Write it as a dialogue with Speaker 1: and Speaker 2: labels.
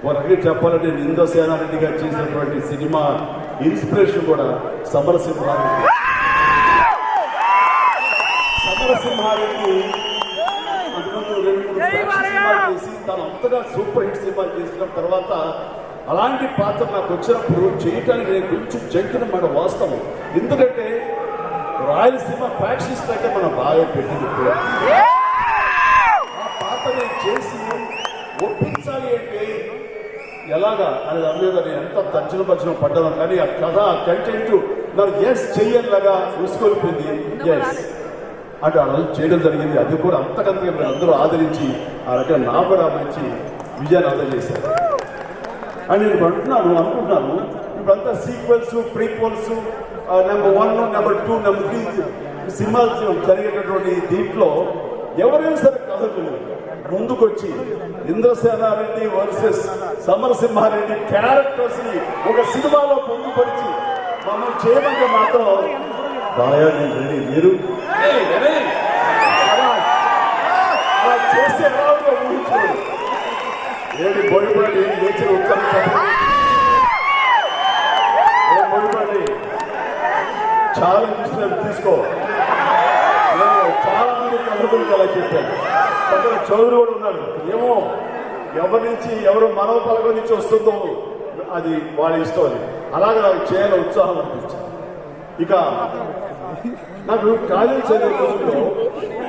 Speaker 1: ఒక రకంగా చెప్పాలంటే ఇంద్రసేనారెడ్డి గారు చేసినటువంటి సినిమా ఇన్స్పిరేషన్ కూడా సమరసింహారెడ్డి. సమరసింహారెడ్డి అంతకుముందు 2-3 సినిమాలు చేసి తను అంతగా సూపర్ హిట్ సినిమాలు చేసిన తర్వాత అలాంటి పాత్ర నాకు వచ్చినప్పుడు చేయటానికి నేను కొంచెం జంకిన మాట వాస్తవం. ఎందుకంటే రాయలసీమ ఫ్యాక్షనిస్ట్ అంటే మనం బాగా పెట్టింది. ఆ పాత్ర నేను చేసి ఒప్పించాలి అంటే ఎలాగా అనేది అనేది నేను ఎంత తర్జన పడ్డాను. కానీ ఆ కథ ఆ కంటెంట్ నన్ను ఎస్ చెయ్యలాగా ఉసుకొల్పింది. ఎస్ అంటే ఆ రోజు చేయడం జరిగింది. అది కూడా అంతకంతగా మీరు అందరూ ఆదరించి ఆ రకంగా నా కూడా మంచి విజయాన్ని అందజేశారు అని నేను అనుకుంటున్నాను. ఇప్పుడంతా sequels, prequels, number 1, number 2, number 3 సినిమాలు జరిగేటటువంటి దీంట్లో ఎవరైనా సరే కథలు ముందుకొచ్చి ఇంద్రసేనారెడ్డి వర్సెస్ సమరసింహారెడ్డి క్యారెక్టర్స్ ని ఒక సినిమాలో పొందుపరిచి మమ్మల్ని చేయమంటే మాత్రం బాగా నేను రెడీ. మీరు అలా చేస్తే ఎలా ఉందో ఊహించుకోండి. ఏది బొడిపడి లేచిన ఉత్తరం బొడిపడి చాలా చూసినట్టు తీసుకో. నేను చాలా మంది కథకులకు అలా చెప్పాను. పక్కన చౌదరి కూడా ఉన్నాడు. ఏమో ఎవరి నుంచి ఎవరు మనవ పలక నుంచి వస్తుందో అది వాళ్ళ ఇష్టం. అది అలాగే నాకు చేయాలని ఉత్సాహం అనిపించింది. ఇక నాకు కాలేజ్ చదివే రోజుల్లో